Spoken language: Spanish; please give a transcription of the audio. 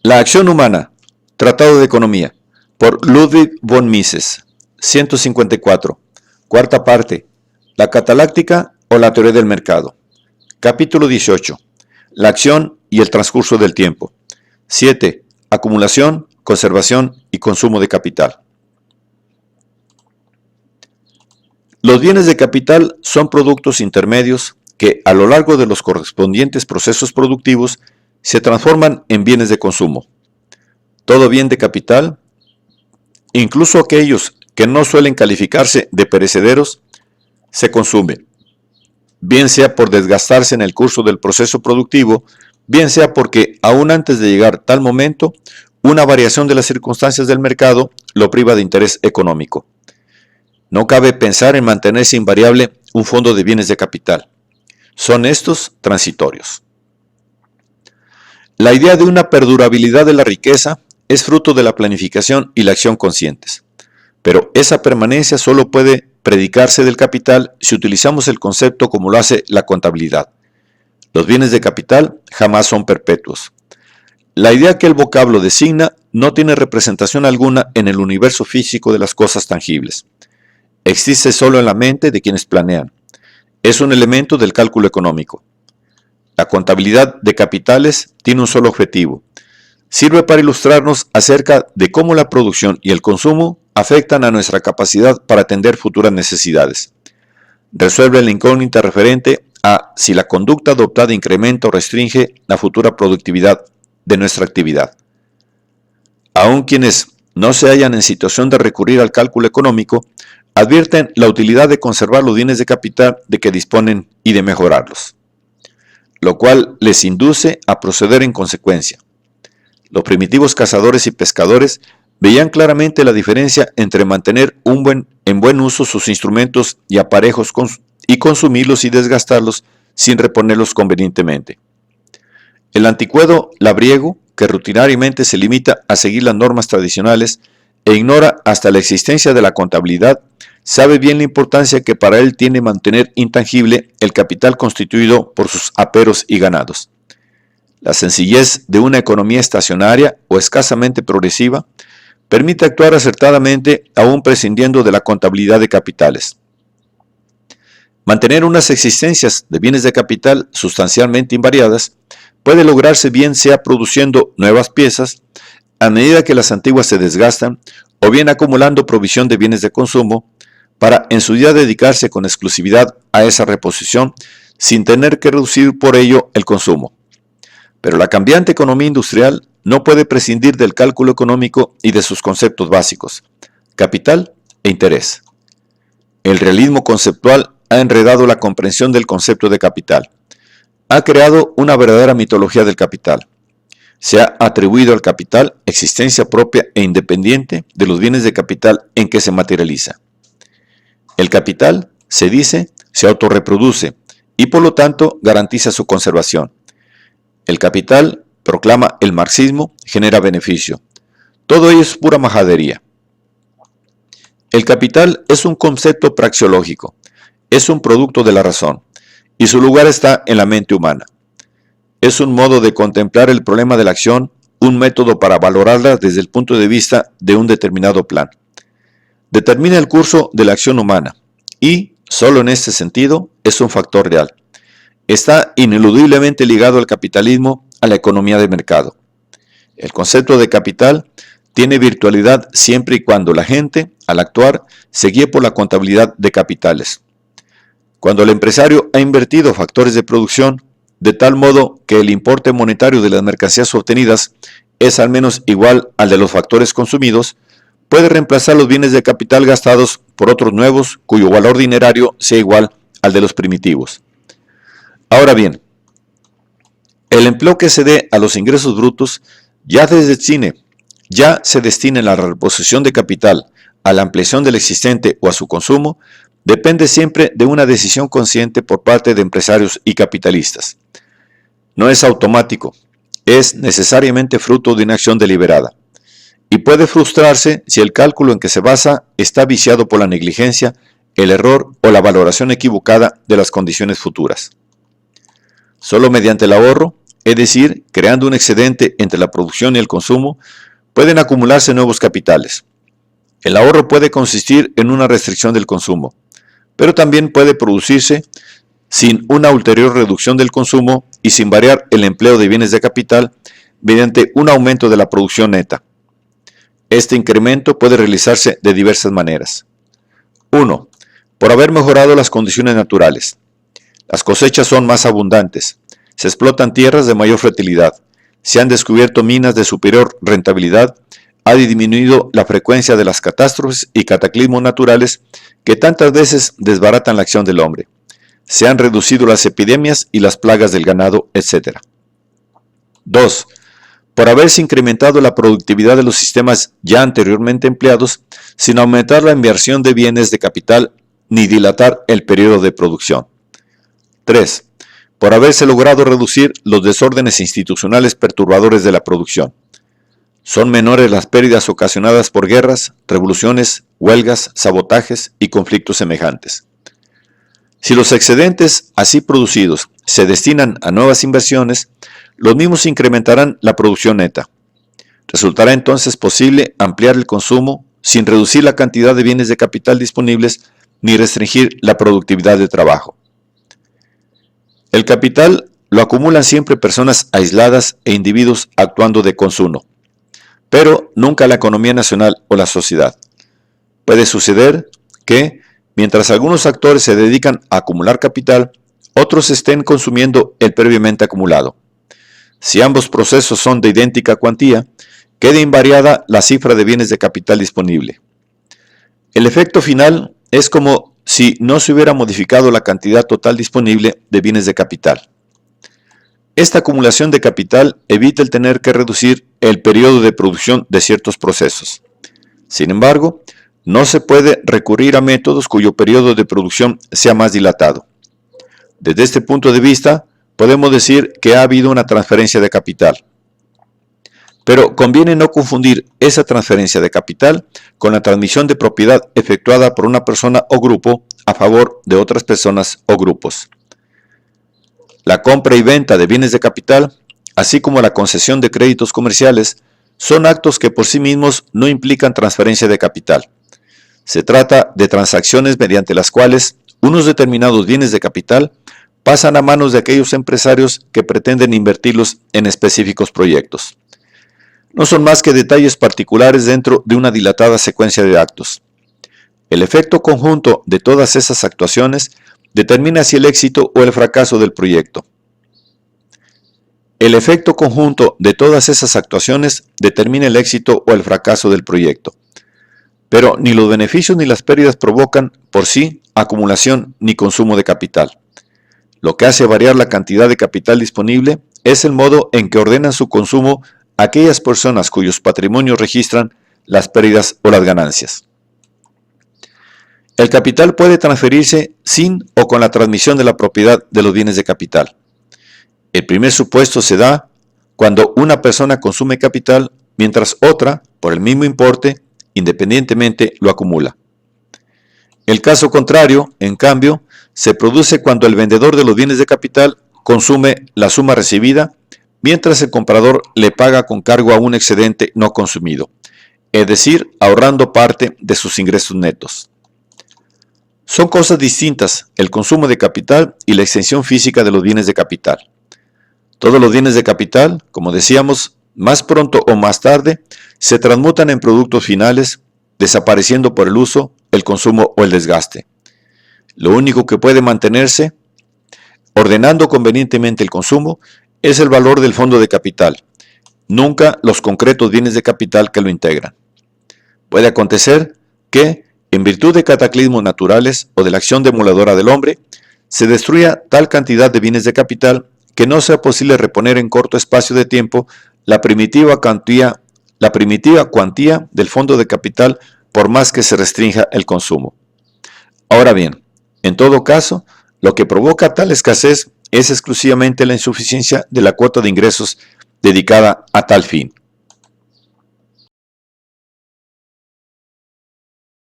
La acción humana, Tratado de Economía, por Ludwig von Mises, 154. Cuarta parte, la cataláctica o la teoría del mercado. Capítulo 18, la acción y el transcurso del tiempo. 7. Acumulación, conservación y consumo de capital. Los bienes de capital son productos intermedios que a lo largo de los correspondientes procesos productivos se transforman en bienes de consumo. Todo bien de capital, incluso aquellos que no suelen calificarse de perecederos, se consumen, bien sea por desgastarse en el curso del proceso productivo, bien sea porque aún antes de llegar tal momento, una variación de las circunstancias del mercado lo priva de interés económico. No cabe pensar en mantenerse invariable un fondo de bienes de capital. Son estos transitorios. La idea de una perdurabilidad de la riqueza es fruto de la planificación y la acción conscientes. Pero esa permanencia solo puede predicarse del capital si utilizamos el concepto como lo hace la contabilidad. Los bienes de capital jamás son perpetuos. La idea que el vocablo designa no tiene representación alguna en el universo físico de las cosas tangibles. Existe solo en la mente de quienes planean. Es un elemento del cálculo económico. La contabilidad de capitales tiene un solo objetivo. Sirve para ilustrarnos acerca de cómo la producción y el consumo afectan a nuestra capacidad para atender futuras necesidades. Resuelve la incógnita referente a si la conducta adoptada incrementa o restringe la futura productividad de nuestra actividad. Aun quienes no se hallan en situación de recurrir al cálculo económico, advierten la utilidad de conservar los bienes de capital de que disponen y de mejorarlos, lo cual les induce a proceder en consecuencia. Los primitivos cazadores y pescadores veían claramente la diferencia entre mantener en buen uso sus instrumentos y aparejos y consumirlos y desgastarlos sin reponerlos convenientemente. El anticuado labriego, que rutinariamente se limita a seguir las normas tradicionales e ignora hasta la existencia de la contabilidad, sabe bien la importancia que para él tiene mantener intangible el capital constituido por sus aperos y ganados. La sencillez de una economía estacionaria o escasamente progresiva permite actuar acertadamente aún prescindiendo de la contabilidad de capitales. Mantener unas existencias de bienes de capital sustancialmente invariadas puede lograrse bien sea produciendo nuevas piezas a medida que las antiguas se desgastan o bien acumulando provisión de bienes de consumo para en su día dedicarse con exclusividad a esa reposición sin tener que reducir por ello el consumo. Pero la cambiante economía industrial no puede prescindir del cálculo económico y de sus conceptos básicos, capital e interés. El realismo conceptual ha enredado la comprensión del concepto de capital. Ha creado una verdadera mitología del capital. Se ha atribuido al capital existencia propia e independiente de los bienes de capital en que se materializa. El capital, se dice, se autorreproduce y por lo tanto garantiza su conservación. El capital, proclama el marxismo, genera beneficio. Todo ello es pura majadería. El capital es un concepto praxeológico, es un producto de la razón, y su lugar está en la mente humana. Es un modo de contemplar el problema de la acción, un método para valorarla desde el punto de vista de un determinado plan. Determina el curso de la acción humana y, solo en este sentido, es un factor real. Está ineludiblemente ligado al capitalismo, a la economía de mercado. El concepto de capital tiene virtualidad siempre y cuando la gente, al actuar, se guíe por la contabilidad de capitales. Cuando el empresario ha invertido factores de producción, de tal modo que el importe monetario de las mercancías obtenidas es al menos igual al de los factores consumidos, puede reemplazar los bienes de capital gastados por otros nuevos cuyo valor dinerario sea igual al de los primitivos. Ahora bien, el empleo que se dé a los ingresos brutos ya se destina en la reposición de capital, a la ampliación del existente o a su consumo, depende siempre de una decisión consciente por parte de empresarios y capitalistas. No es automático, es necesariamente fruto de una acción deliberada, y puede frustrarse si el cálculo en que se basa está viciado por la negligencia, el error o la valoración equivocada de las condiciones futuras. Solo mediante el ahorro, es decir, creando un excedente entre la producción y el consumo, pueden acumularse nuevos capitales. El ahorro puede consistir en una restricción del consumo, pero también puede producirse sin una ulterior reducción del consumo y sin variar el empleo de bienes de capital mediante un aumento de la producción neta. Este incremento puede realizarse de diversas maneras. 1. Por haber mejorado las condiciones naturales. Las cosechas son más abundantes, se explotan tierras de mayor fertilidad, se han descubierto minas de superior rentabilidad, ha disminuido la frecuencia de las catástrofes y cataclismos naturales que tantas veces desbaratan la acción del hombre. Se han reducido las epidemias y las plagas del ganado, etc. 2. Por haberse incrementado la productividad de los sistemas ya anteriormente empleados, sin aumentar la inversión de bienes de capital ni dilatar el periodo de producción. 3. Por haberse logrado reducir los desórdenes institucionales perturbadores de la producción. Son menores las pérdidas ocasionadas por guerras, revoluciones, huelgas, sabotajes y conflictos semejantes. Si los excedentes así producidos se destinan a nuevas inversiones, los mismos incrementarán la producción neta. Resultará entonces posible ampliar el consumo sin reducir la cantidad de bienes de capital disponibles ni restringir la productividad de trabajo. El capital lo acumulan siempre personas aisladas e individuos actuando de consumo, pero nunca la economía nacional o la sociedad. Puede suceder que, mientras algunos actores se dedican a acumular capital, otros estén consumiendo el previamente acumulado. Si ambos procesos son de idéntica cuantía, queda invariada la cifra de bienes de capital disponible. El efecto final es como si no se hubiera modificado la cantidad total disponible de bienes de capital. Esta acumulación de capital evita el tener que reducir el periodo de producción de ciertos procesos. Sin embargo, no se puede recurrir a métodos cuyo periodo de producción sea más dilatado. Desde este punto de vista, podemos decir que ha habido una transferencia de capital. Pero conviene no confundir esa transferencia de capital con la transmisión de propiedad efectuada por una persona o grupo a favor de otras personas o grupos. La compra y venta de bienes de capital, así como la concesión de créditos comerciales, son actos que por sí mismos no implican transferencia de capital. Se trata de transacciones mediante las cuales unos determinados bienes de capital pasan a manos de aquellos empresarios que pretenden invertirlos en específicos proyectos. No son más que detalles particulares dentro de una dilatada secuencia de actos. El efecto conjunto de todas esas actuaciones determina si el éxito o el fracaso del proyecto. El efecto conjunto de todas esas actuaciones determina el éxito o el fracaso del proyecto. Pero ni los beneficios ni las pérdidas provocan por sí acumulación ni consumo de capital. Lo que hace variar la cantidad de capital disponible es el modo en que ordenan su consumo aquellas personas cuyos patrimonios registran las pérdidas o las ganancias. El capital puede transferirse sin o con la transmisión de la propiedad de los bienes de capital. El primer supuesto se da cuando una persona consume capital mientras otra, por el mismo importe, independientemente lo acumula. El caso contrario, en cambio, se produce cuando el vendedor de los bienes de capital consume la suma recibida, mientras el comprador le paga con cargo a un excedente no consumido, es decir, ahorrando parte de sus ingresos netos. Son cosas distintas el consumo de capital y la extensión física de los bienes de capital. Todos los bienes de capital, como decíamos, más pronto o más tarde, se transmutan en productos finales, desapareciendo por el uso, el consumo o el desgaste. Lo único que puede mantenerse, ordenando convenientemente el consumo, es el valor del fondo de capital, nunca los concretos bienes de capital que lo integran. Puede acontecer que, en virtud de cataclismos naturales o de la acción demoledora del hombre, se destruya tal cantidad de bienes de capital que no sea posible reponer en corto espacio de tiempo la primitiva cuantía del fondo de capital por más que se restrinja el consumo. Ahora bien, en todo caso, lo que provoca tal escasez es exclusivamente la insuficiencia de la cuota de ingresos dedicada a tal fin.